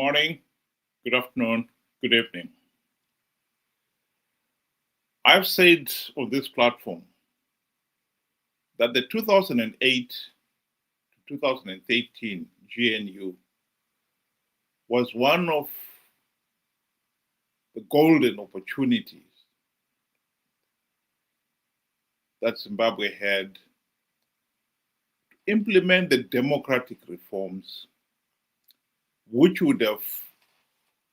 morning, good afternoon, good evening. I've said on this platform that the 2008 to 2013 GNU was one of the golden opportunities that Zimbabwe had to implement the democratic reforms which would have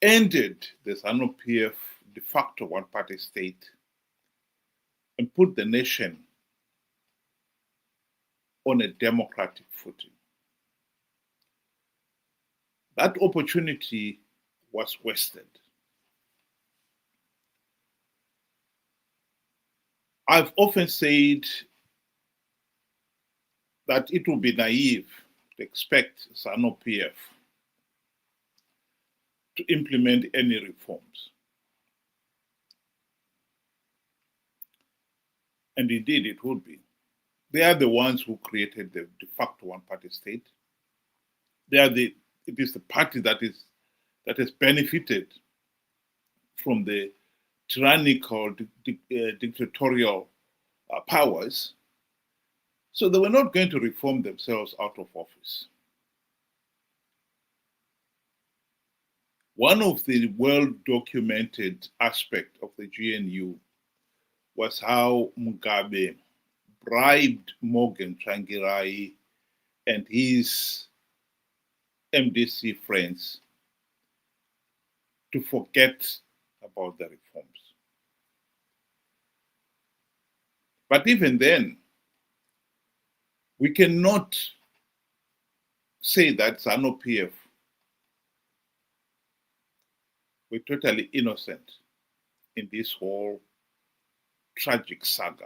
ended the ZANU-PF de facto one-party state and put the nation on a democratic footing. That opportunity was wasted. I've often said that it would be naive to expect ZANU-PF to implement any reforms. And indeed it would be. They are the ones who created the de facto one-party state. It is the party that has benefited from the tyrannical, dictatorial powers. So they were not going to reform themselves out of office. One of the well-documented aspects of the GNU was how Mugabe bribed Morgan Tsvangirai and his MDC friends to forget about the reforms. But even then, we cannot say that ZANU-PF were totally innocent in this whole tragic saga.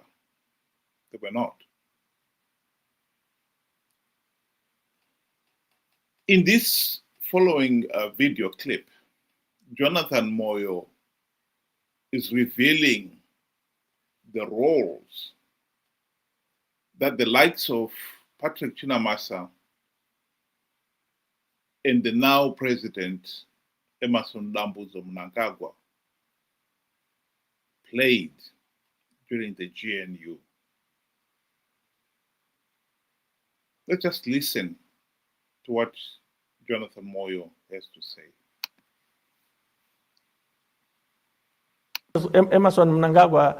They were not. In this following video clip, Jonathan Moyo is revealing the roles that the likes of Patrick Chinamasa and the now president Emmerson Mnangagwa played during the GNU. Let's just listen to what Jonathan Moyo has to say. Emmerson Mnangagwa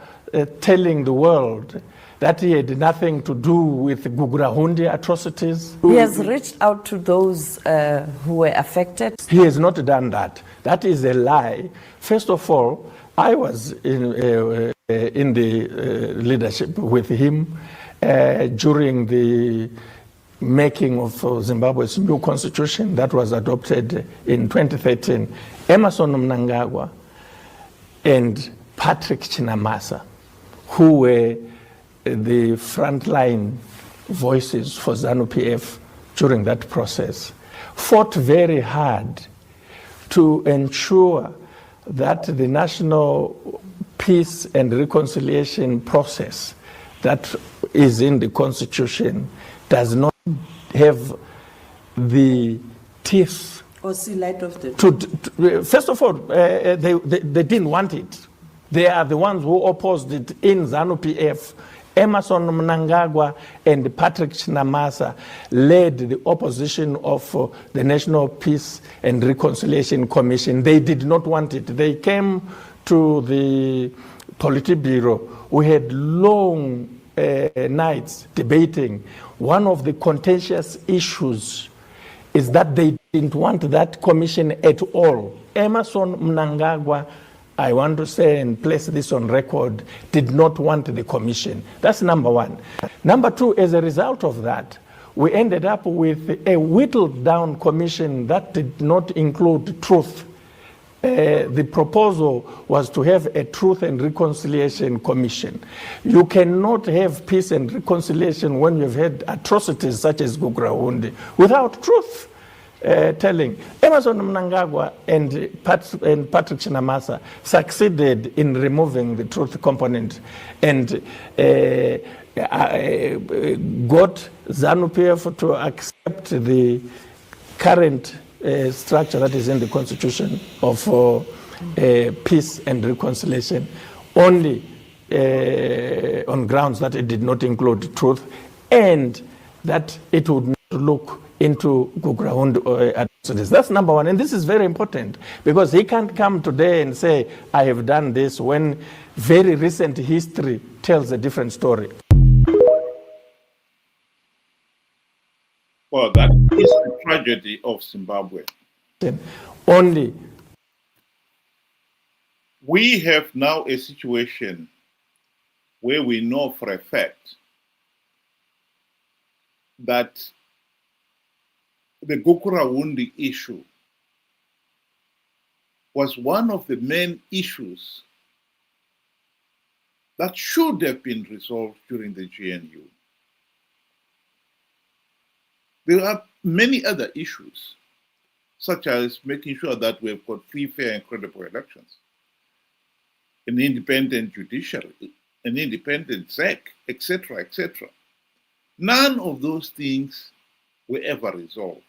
telling the world that he had nothing to do with Gukurahundi atrocities. He has reached out to those who were affected. He has not done that. That is a lie. First of all, I was in the leadership with him during the making of Zimbabwe's new constitution that was adopted in 2013. Emmerson Mnangagwa and Patrick Chinamasa, who were the frontline voices for ZANU-PF during that process, fought very hard to ensure that the national peace and reconciliation process that is in the Constitution does not have the teeth. Or see light of the day. First of all, they didn't want it. They are the ones who opposed it in ZANU-PF. Emmerson Mnangagwa and Patrick Chinamasa led the opposition of the National Peace and Reconciliation Commission. They did not want it. They came to the Politburo. We had long nights debating. One of the contentious issues is that they didn't want that commission at all. Emmerson Mnangagwa, I want to say and place this on record, did not want the commission. That's number one. Number two, as a result of that, we ended up with a whittled down commission that did not include truth. The proposal was to have a Truth and Reconciliation Commission. You cannot have peace and reconciliation when you've had atrocities such as Gukurahundi without truth. Telling Emmerson Mnangagwa and Patrick Chinamasa succeeded in removing the truth component and got ZANU-PF to accept the current structure that is in the Constitution of peace and reconciliation only on grounds that it did not include truth, and that it would not look into Gukurahundi atrocities. That's number one. And this is very important because he can't come today and say, I have done this, when very recent history tells a different story. Well, that is the tragedy of Zimbabwe. Only. We have now a situation where we know for a fact that the Gukurahundi issue was one of the main issues that should have been resolved during the GNU. There are many other issues, such as making sure that we've got free, fair, and credible elections, an independent judiciary, an independent SEC, etc., etc. None of those things were ever resolved.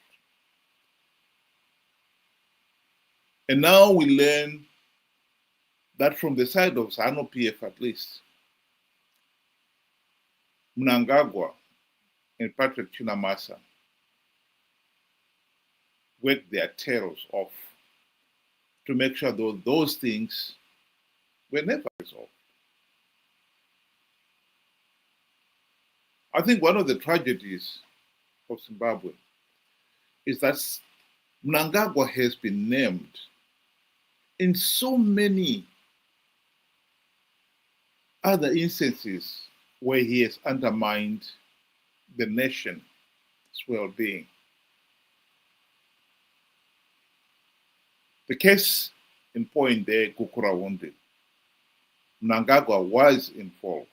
And now we learn that from the side of ZANU-PF at least, Mnangagwa and Patrick Chinamasa worked their tails off to make sure that those things were never resolved. I think one of the tragedies of Zimbabwe is that Mnangagwa has been named in so many other instances where he has undermined the nation's well-being. The case in point there, Gukurahundi, Mnangagwa was involved.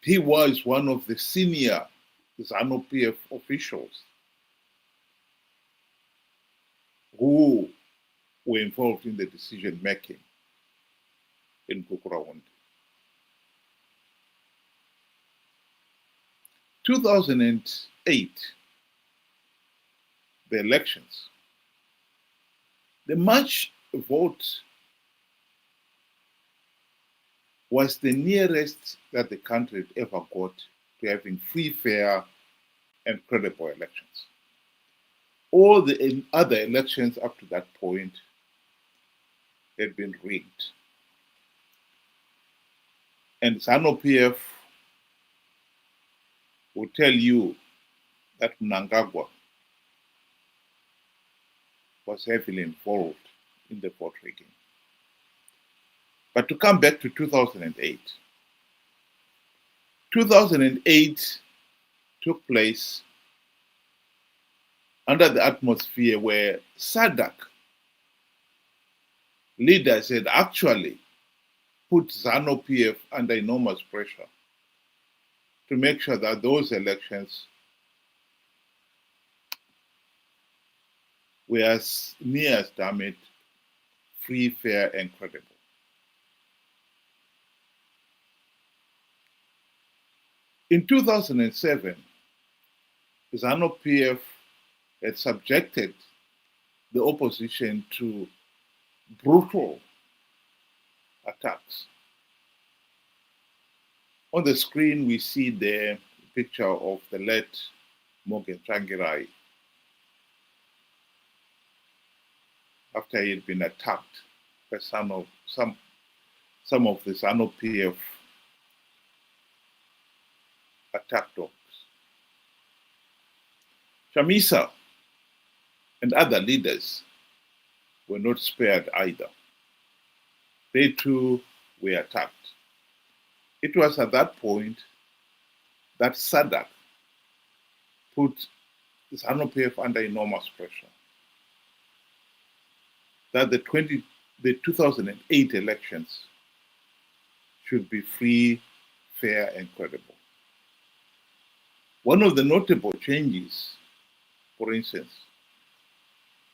He was one of the senior ZANU-PF officials who were involved in the decision-making in Gukurahundi. 2008, the elections, the March vote was the nearest that the country had ever got to having free, fair, and credible elections. All the other elections up to that point had been rigged. And ZANU-PF will tell you that Mnangagwa was heavily involved in the vote rigging. But to come back to 2008, 2008 took place under the atmosphere where SADC leaders had actually put ZANU-PF under enormous pressure to make sure that those elections were as near as damn it, free, fair, and credible. In 2007, ZANU-PF had subjected the opposition to brutal attacks. On the screen, we see the picture of the late Morgan Tsvangirai after he had been attacked by some of the ZANU-PF attack dogs. Chamisa and other leaders were not spared either. They too were attacked. It was at that point that SADC put ZANU-PF under enormous pressure. That the 2008 elections should be free, fair, and credible. One of the notable changes, for instance,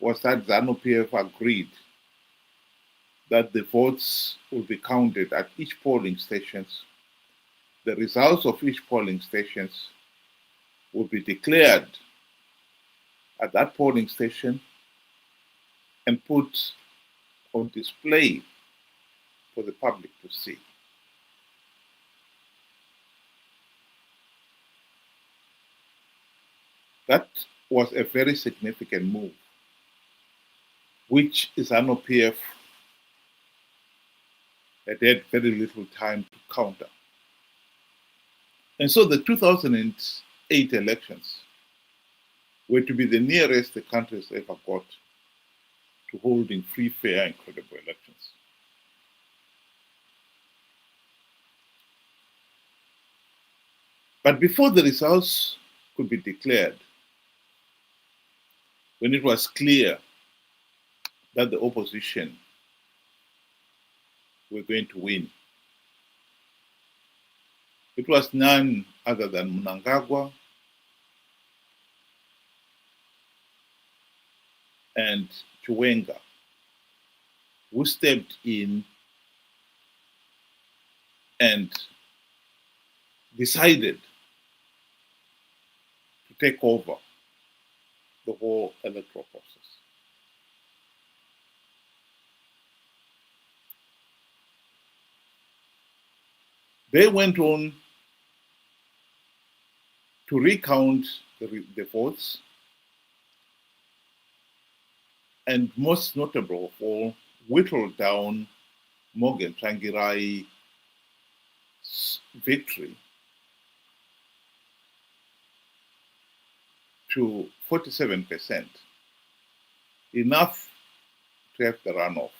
was that ZANU-PF agreed that the votes will be counted at each polling stations. The results of each polling stations will be declared at that polling station and put on display for the public to see. That was a very significant move, which ZANU-PF had very little time to counter. And so the 2008 elections were to be the nearest the country has ever got to holding free, fair, and credible elections. But before the results could be declared, when it was clear that the opposition were going to win, it was none other than Mnangagwa and Chiwenga who stepped in and decided to take over the whole electoral process. They went on to recount the votes, and most notable of all, whittled down Morgan Tsvangirai's victory to 47%, enough to have the runoff.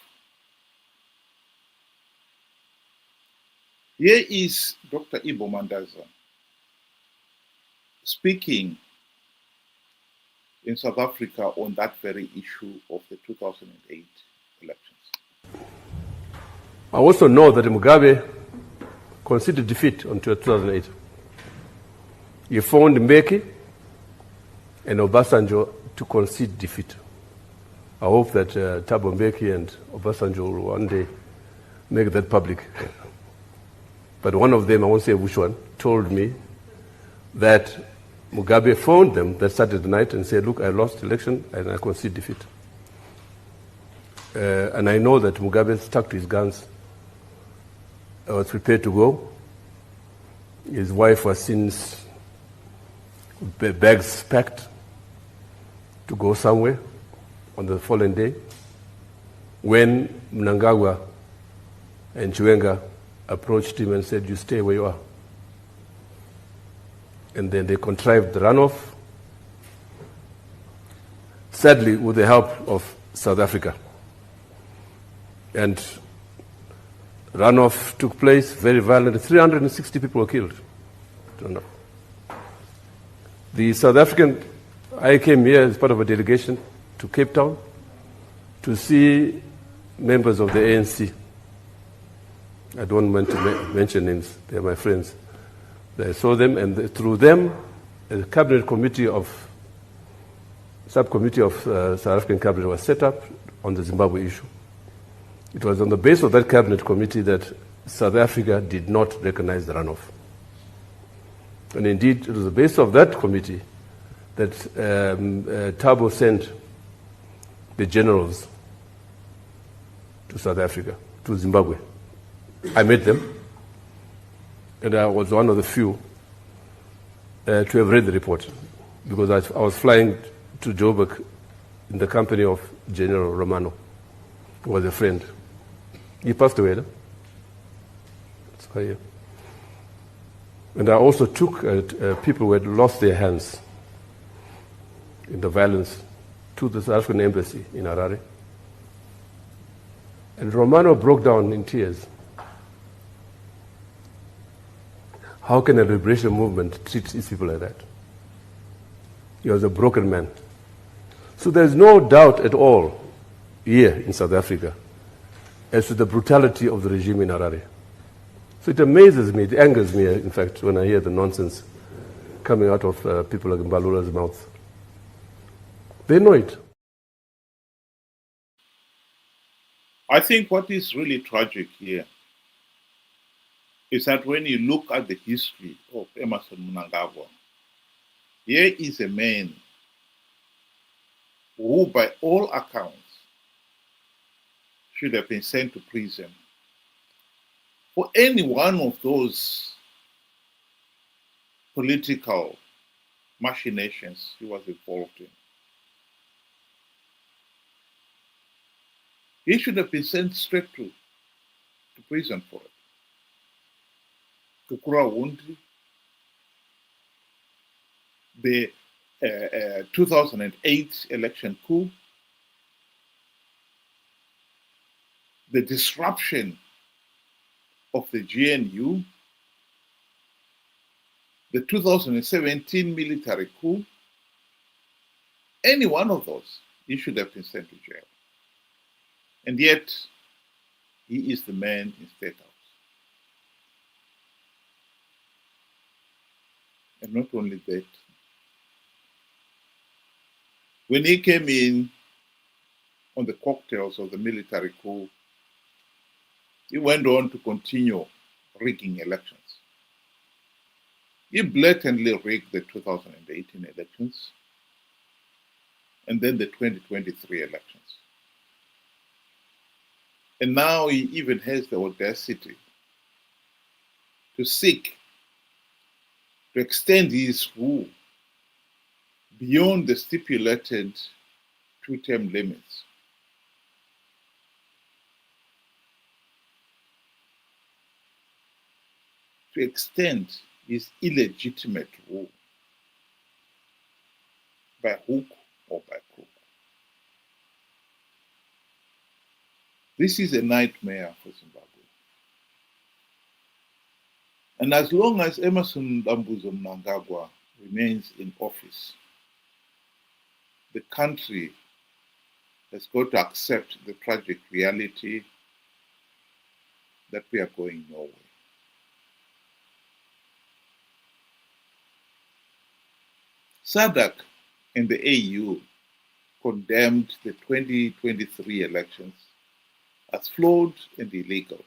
Here is Dr. Ibo Mandaza speaking in South Africa on that very issue of the 2008 elections. I also know that Mugabe conceded defeat on 2008. He phoned Mbeki and Obasanjo to concede defeat. I hope that Thabo Mbeki and Obasanjo will one day make that public. But one of them, I won't say which one, told me that Mugabe phoned them that Saturday night and said, look, I lost the election and I concede defeat. And I know that Mugabe stuck to his guns, was prepared to go. His wife was since bags packed to go somewhere on the following day when Mnangagwa and Chiwenga approached him and said, you stay where you are. And then they contrived the runoff, sadly with the help of South Africa. And runoff took place, very violent. 360 people were killed. The South African, I came here as part of a delegation to Cape Town to see members of the ANC. I don't want to mention names, they're my friends. I saw them, and through them, a cabinet committee subcommittee of South African cabinet was set up on the Zimbabwe issue. It was on the basis of that cabinet committee that South Africa did not recognize the runoff. And indeed, it was the basis of that committee that Thabo sent the generals to South Africa, to Zimbabwe. I met them, and I was one of the few to have read the report, because I was flying to Joburg in the company of General Romano, who was a friend. He passed away. No? And I also took people who had lost their hands in the violence to the South African embassy in Harare. And Romano broke down in tears. How can a liberation movement treat these people like that? He was a broken man. So there's no doubt at all here in South Africa as to the brutality of the regime in Harare. So it amazes me, it angers me, in fact, when I hear the nonsense coming out of people like Mbalula's mouth. They know it. I think what is really tragic here is that when you look at the history of Emmerson Mnangagwa, here is a man who by all accounts should have been sent to prison for any one of those political machinations he was involved in. He should have been sent straight to prison for it. Gukurahundi, the 2008 election coup, the disruption of the GNU, the 2017 military coup, any one of those, he should have been sent to jail. And yet, he is the man in State House. And not only that, when he came in on the cocktails of the military coup, he went on to continue rigging elections. He blatantly rigged the 2018 elections and then the 2023 elections. And now he even has the audacity to seek to extend his rule beyond the stipulated two-term limits. To extend his illegitimate rule by hook or by crook. This is a nightmare for Zimbabwe. And as long as Emmerson Mnangagwa remains in office, the country has got to accept the tragic reality that we are going nowhere. SADC and the AU condemned the 2023 elections as flawed and illegal.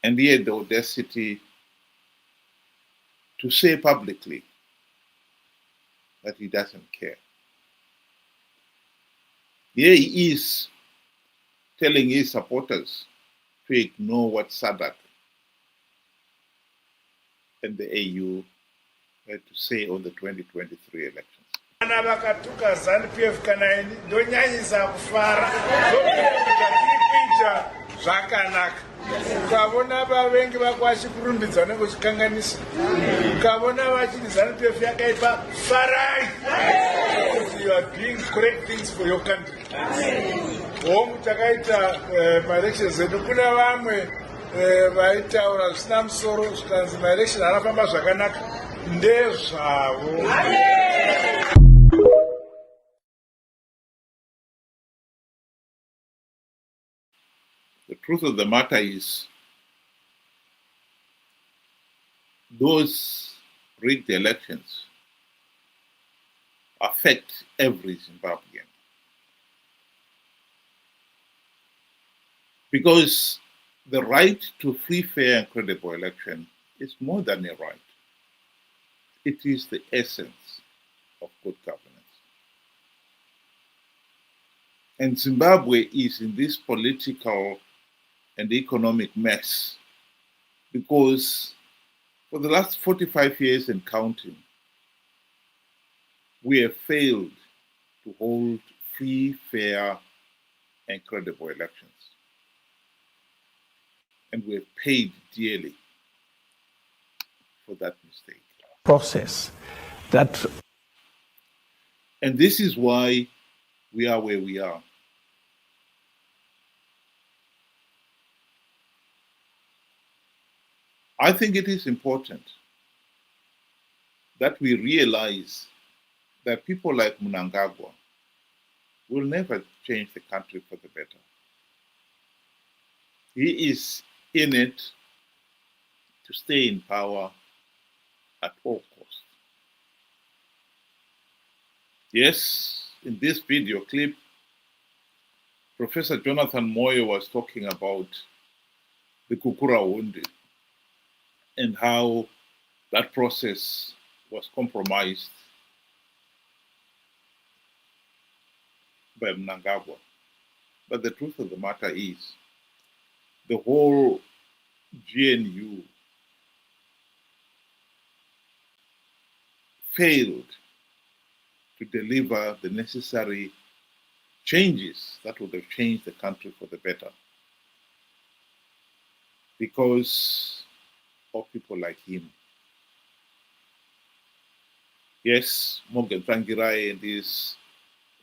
And he had the audacity to say publicly that he doesn't care. Here he is telling his supporters to ignore what SADC and the AU had to say on the 2023 elections. Vana vakatuka ZANU-PF kana ini ndonyanyisa kufara kuita zvakanaka. Ukavona vavengi vako vachikurumbidza unenge uchikanganisa. Ukavona vachiti ZANU-PF yakaipa, farai. You are doing correct things for your country. Hongu takaita maelections edu kuna vamwe vaitaura zvisina musoro zvikanzi maelection anafamba zvakanaka ndezvavo. The truth of the matter is, those rigged elections affect every Zimbabwean. Because the right to free, fair, and credible election is more than a right. It is the essence of good governance. And Zimbabwe is in this political and economic mess because for the last 45 years and counting, we have failed to hold free, fair, and credible elections. And we have paid dearly for that mistake. Process that. And this is why we are where we are. I think it is important that we realize that people like Mnangagwa will never change the country for the better. He is in it to stay in power at all costs. Yes, in this video clip, Professor Jonathan Moyo was talking about the Gukurahundi and how that process was compromised by Mnangagwa. But the truth of the matter is, the whole GNU failed to deliver the necessary changes that would have changed the country for the better because of people like him. Yes, Morgan Tsvangirai and his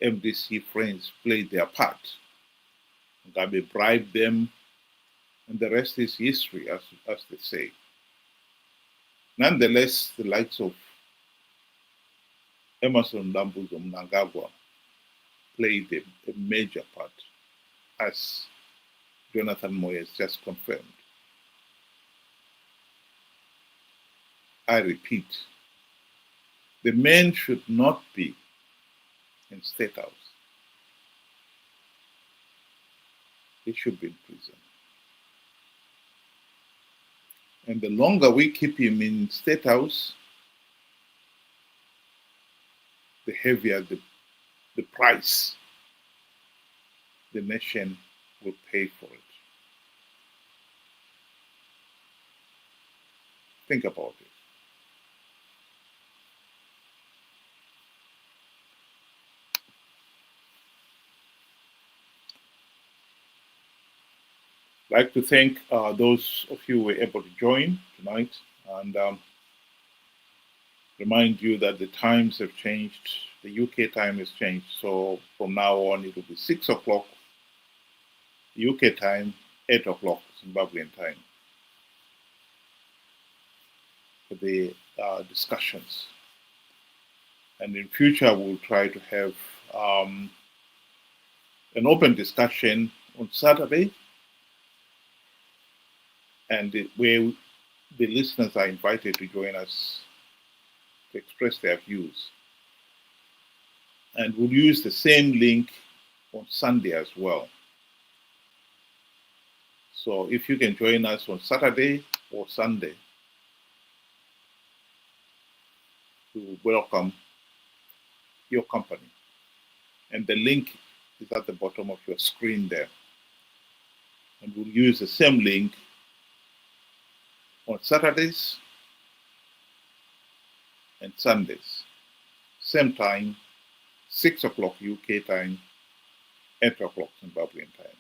MDC friends played their part. Mugabe bribed them, and the rest is history, as they say. Nonetheless, the likes of Emerson Dambuzo Mnangagwa played a major part, as Jonathan Moy has just confirmed. I repeat, the man should not be in State House. He should be in prison. And the longer we keep him in State House, the heavier the price the nation will pay for it. Think about it. I'd like to thank those of you who were able to join tonight, and remind you that the times have changed. The UK time has changed. So from now on, it will be 6 o'clock UK time, 8 o'clock Zimbabwean time for the discussions. And in future, we'll try to have an open discussion on Saturday, and where the listeners are invited to join us to express their views. And we'll use the same link on Sunday as well. So if you can join us on Saturday or Sunday, we will welcome your company. And the link is at the bottom of your screen there. And we'll use the same link on Saturdays and Sundays. Same time, 6 o'clock UK time, 8 o'clock Zimbabwean time.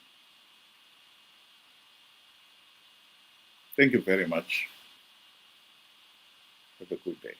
Thank you very much. Have a good day.